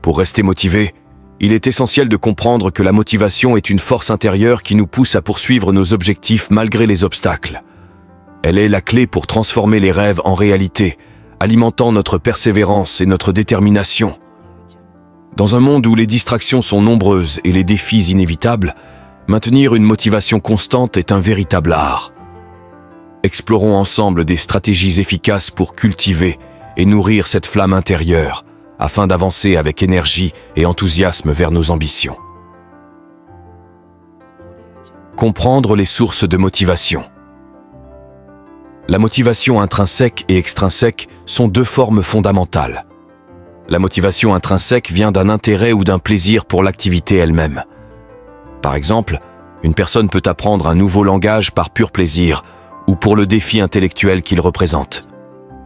Pour rester motivé, il est essentiel de comprendre que la motivation est une force intérieure qui nous pousse à poursuivre nos objectifs malgré les obstacles. Elle est la clé pour transformer les rêves en réalité, alimentant notre persévérance et notre détermination. Dans un monde où les distractions sont nombreuses et les défis inévitables, maintenir une motivation constante est un véritable art. Explorons ensemble des stratégies efficaces pour cultiver et nourrir cette flamme intérieure, afin d'avancer avec énergie et enthousiasme vers nos ambitions. Comprendre les sources de motivation. La motivation intrinsèque et extrinsèque sont deux formes fondamentales. La motivation intrinsèque vient d'un intérêt ou d'un plaisir pour l'activité elle-même. Par exemple, une personne peut apprendre un nouveau langage par pur plaisir ou pour le défi intellectuel qu'il représente.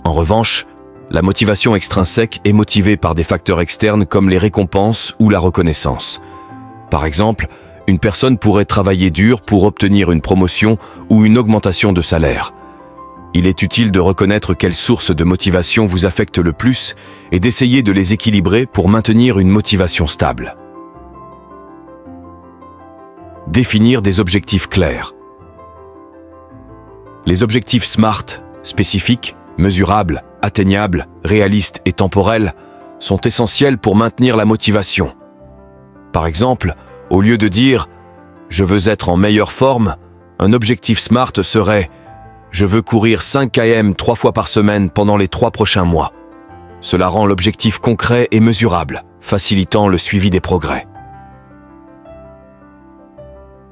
En revanche, la motivation extrinsèque est motivée par des facteurs externes comme les récompenses ou la reconnaissance. Par exemple, une personne pourrait travailler dur pour obtenir une promotion ou une augmentation de salaire. Il est utile de reconnaître quelles sources de motivation vous affectent le plus et d'essayer de les équilibrer pour maintenir une motivation stable. Définir des objectifs clairs. Les objectifs SMART, spécifiques, mesurables, atteignables, réalistes et temporels, sont essentiels pour maintenir la motivation. Par exemple, au lieu de dire « je veux être en meilleure forme », un objectif SMART serait « je veux courir 5 km 3 fois par semaine pendant les 3 prochains mois ». Cela rend l'objectif concret et mesurable, facilitant le suivi des progrès.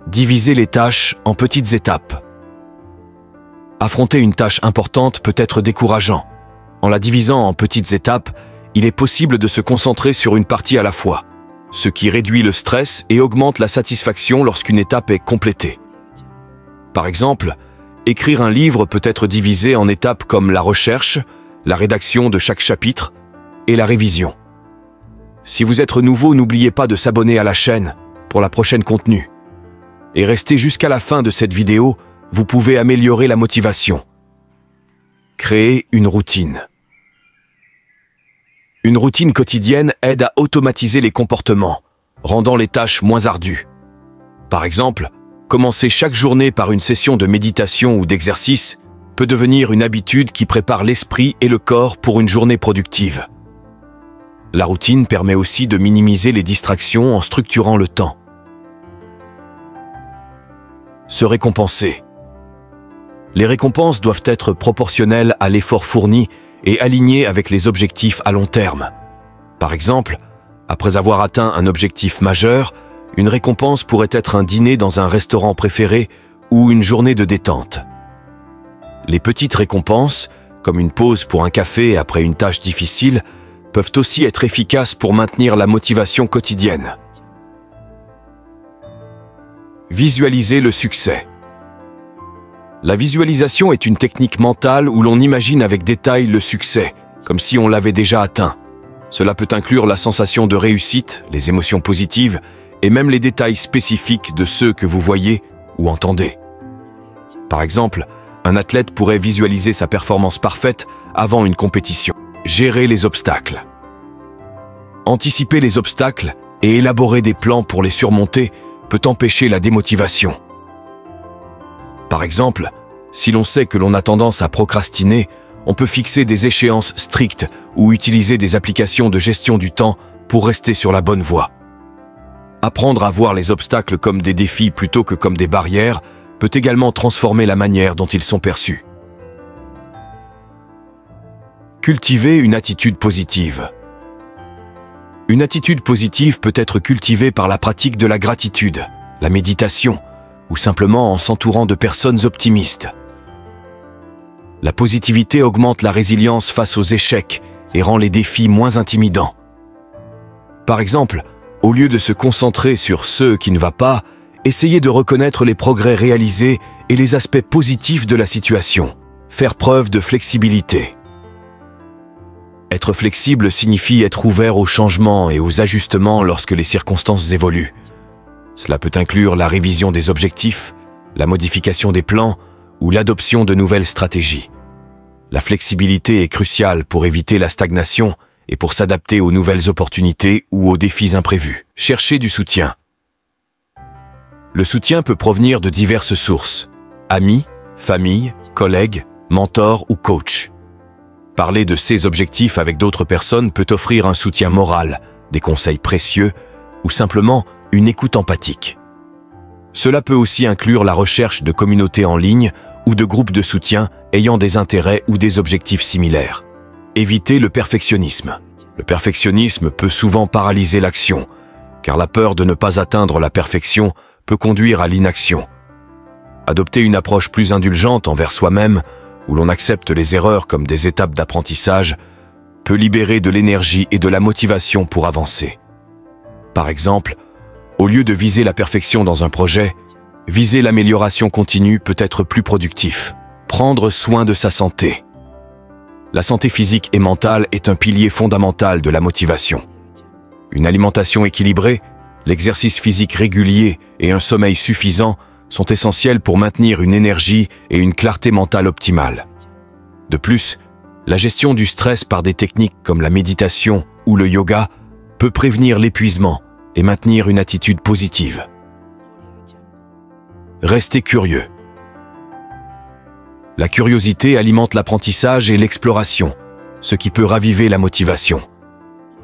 Diviser les tâches en petites étapes. Affronter une tâche importante peut être décourageant. En la divisant en petites étapes, il est possible de se concentrer sur une partie à la fois, ce qui réduit le stress et augmente la satisfaction lorsqu'une étape est complétée. Par exemple, écrire un livre peut être divisé en étapes comme la recherche, la rédaction de chaque chapitre et la révision. Si vous êtes nouveau, n'oubliez pas de s'abonner à la chaîne pour la prochaine contenu. Et restez jusqu'à la fin de cette vidéo, vous pouvez améliorer la motivation. Créer une routine. Une routine quotidienne aide à automatiser les comportements, rendant les tâches moins ardues. Par exemple, commencer chaque journée par une session de méditation ou d'exercice peut devenir une habitude qui prépare l'esprit et le corps pour une journée productive. La routine permet aussi de minimiser les distractions en structurant le temps. Se récompenser. Les récompenses doivent être proportionnelles à l'effort fourni et alignées avec les objectifs à long terme. Par exemple, après avoir atteint un objectif majeur, une récompense pourrait être un dîner dans un restaurant préféré ou une journée de détente. Les petites récompenses, comme une pause pour un café après une tâche difficile, peuvent aussi être efficaces pour maintenir la motivation quotidienne. Visualiser le succès. La visualisation est une technique mentale où l'on imagine avec détail le succès, comme si on l'avait déjà atteint. Cela peut inclure la sensation de réussite, les émotions positives et même les détails spécifiques de ceux que vous voyez ou entendez. Par exemple, un athlète pourrait visualiser sa performance parfaite avant une compétition. Gérer les obstacles. Anticiper les obstacles et élaborer des plans pour les surmonter peut empêcher la démotivation. Par exemple, si l'on sait que l'on a tendance à procrastiner, on peut fixer des échéances strictes ou utiliser des applications de gestion du temps pour rester sur la bonne voie. Apprendre à voir les obstacles comme des défis plutôt que comme des barrières peut également transformer la manière dont ils sont perçus. Cultiver une attitude positive. Une attitude positive peut être cultivée par la pratique de la gratitude, la méditation, ou simplement en s'entourant de personnes optimistes. La positivité augmente la résilience face aux échecs et rend les défis moins intimidants. Par exemple, au lieu de se concentrer sur ce qui ne va pas, essayez de reconnaître les progrès réalisés et les aspects positifs de la situation. Faire preuve de flexibilité. Être flexible signifie être ouvert aux changements et aux ajustements lorsque les circonstances évoluent. Cela peut inclure la révision des objectifs, la modification des plans ou l'adoption de nouvelles stratégies. La flexibilité est cruciale pour éviter la stagnation et pour s'adapter aux nouvelles opportunités ou aux défis imprévus. Chercher du soutien. Le soutien peut provenir de diverses sources: amis, famille, collègues, mentors ou coach. Parler de ses objectifs avec d'autres personnes peut offrir un soutien moral, des conseils précieux ou simplement une écoute empathique. Cela peut aussi inclure la recherche de communautés en ligne ou de groupes de soutien ayant des intérêts ou des objectifs similaires. Éviter le perfectionnisme. Le perfectionnisme peut souvent paralyser l'action, car la peur de ne pas atteindre la perfection peut conduire à l'inaction. Adopter une approche plus indulgente envers soi-même, où l'on accepte les erreurs comme des étapes d'apprentissage, peut libérer de l'énergie et de la motivation pour avancer. Par exemple, au lieu de viser la perfection dans un projet, viser l'amélioration continue peut être plus productif. Prendre soin de sa santé. La santé physique et mentale est un pilier fondamental de la motivation. Une alimentation équilibrée, l'exercice physique régulier et un sommeil suffisant sont essentiels pour maintenir une énergie et une clarté mentale optimale. De plus, la gestion du stress par des techniques comme la méditation ou le yoga peut prévenir l'épuisement et maintenir une attitude positive. Restez curieux. La curiosité alimente l'apprentissage et l'exploration, ce qui peut raviver la motivation.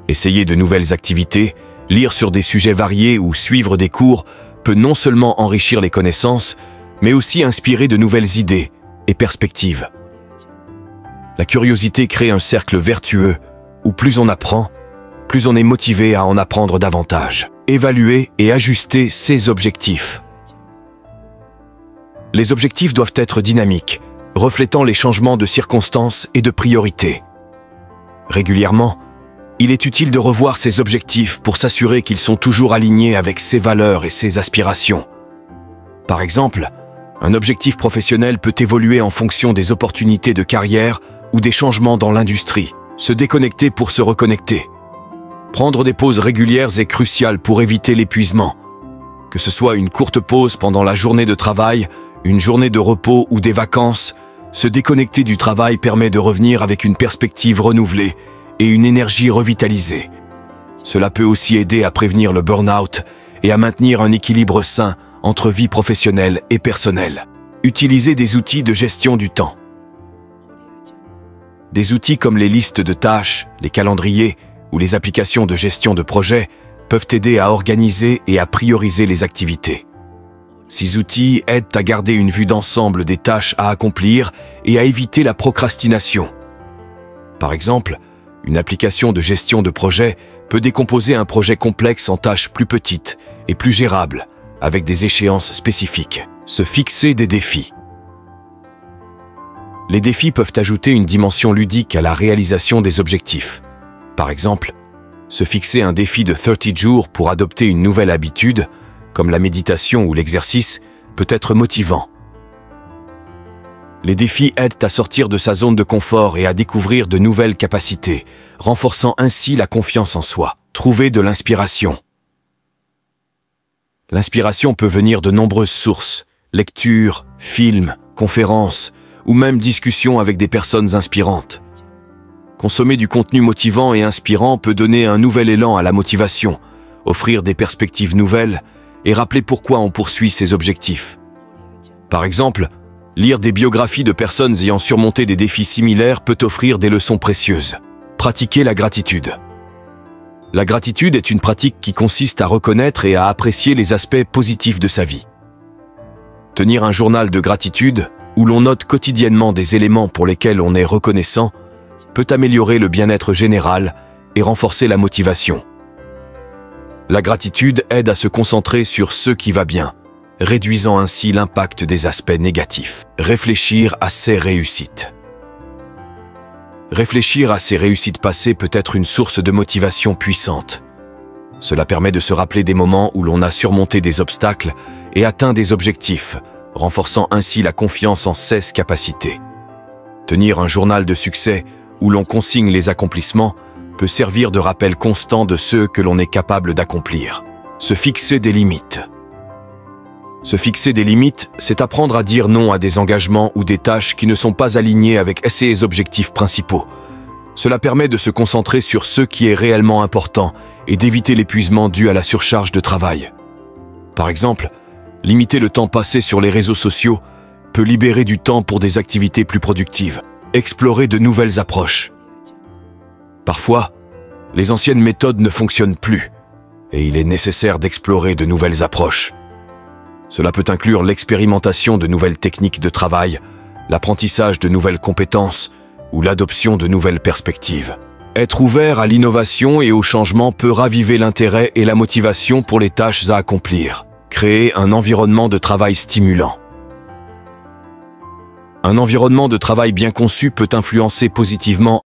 Essayer de nouvelles activités, lire sur des sujets variés ou suivre des cours peut non seulement enrichir les connaissances, mais aussi inspirer de nouvelles idées et perspectives. La curiosité crée un cercle vertueux où plus on apprend, plus on est motivé à en apprendre davantage. Évaluer et ajuster ses objectifs. Les objectifs doivent être dynamiques, reflétant les changements de circonstances et de priorités. Régulièrement, il est utile de revoir ses objectifs pour s'assurer qu'ils sont toujours alignés avec ses valeurs et ses aspirations. Par exemple, un objectif professionnel peut évoluer en fonction des opportunités de carrière ou des changements dans l'industrie. Se déconnecter pour se reconnecter. Prendre des pauses régulières est crucial pour éviter l'épuisement. Que ce soit une courte pause pendant la journée de travail, une journée de repos ou des vacances, se déconnecter du travail permet de revenir avec une perspective renouvelée et une énergie revitalisée. Cela peut aussi aider à prévenir le burn-out et à maintenir un équilibre sain entre vie professionnelle et personnelle. Utiliser des outils de gestion du temps. Des outils comme les listes de tâches, les calendriers ou les applications de gestion de projet peuvent aider à organiser et à prioriser les activités. Ces outils aident à garder une vue d'ensemble des tâches à accomplir et à éviter la procrastination. Par exemple, une application de gestion de projet peut décomposer un projet complexe en tâches plus petites et plus gérables, avec des échéances spécifiques. Se fixer des défis. Les défis peuvent ajouter une dimension ludique à la réalisation des objectifs. Par exemple, se fixer un défi de 30 jours pour adopter une nouvelle habitude, comme la méditation ou l'exercice, peut être motivant. Les défis aident à sortir de sa zone de confort et à découvrir de nouvelles capacités, renforçant ainsi la confiance en soi. Trouver de l'inspiration. L'inspiration peut venir de nombreuses sources, lectures, films, conférences, ou même discussions avec des personnes inspirantes. Consommer du contenu motivant et inspirant peut donner un nouvel élan à la motivation, offrir des perspectives nouvelles et rappeler pourquoi on poursuit ses objectifs. Par exemple, lire des biographies de personnes ayant surmonté des défis similaires peut offrir des leçons précieuses. Pratiquer la gratitude. La gratitude est une pratique qui consiste à reconnaître et à apprécier les aspects positifs de sa vie. Tenir un journal de gratitude, où l'on note quotidiennement des éléments pour lesquels on est reconnaissant, peut améliorer le bien-être général et renforcer la motivation. La gratitude aide à se concentrer sur ce qui va bien, réduisant ainsi l'impact des aspects négatifs. Réfléchir à ses réussites. Réfléchir à ses réussites passées peut être une source de motivation puissante. Cela permet de se rappeler des moments où l'on a surmonté des obstacles et atteint des objectifs, renforçant ainsi la confiance en ses capacités. Tenir un journal de succès où l'on consigne les accomplissements peut servir de rappel constant de ce que l'on est capable d'accomplir. Se fixer des limites. Se fixer des limites, c'est apprendre à dire non à des engagements ou des tâches qui ne sont pas alignées avec ses objectifs principaux. Cela permet de se concentrer sur ce qui est réellement important et d'éviter l'épuisement dû à la surcharge de travail. Par exemple, limiter le temps passé sur les réseaux sociaux peut libérer du temps pour des activités plus productives. Explorer de nouvelles approches. Parfois, les anciennes méthodes ne fonctionnent plus et il est nécessaire d'explorer de nouvelles approches. Cela peut inclure l'expérimentation de nouvelles techniques de travail, l'apprentissage de nouvelles compétences ou l'adoption de nouvelles perspectives. Être ouvert à l'innovation et au changement peut raviver l'intérêt et la motivation pour les tâches à accomplir. Créer un environnement de travail stimulant. Un environnement de travail bien conçu peut influencer positivement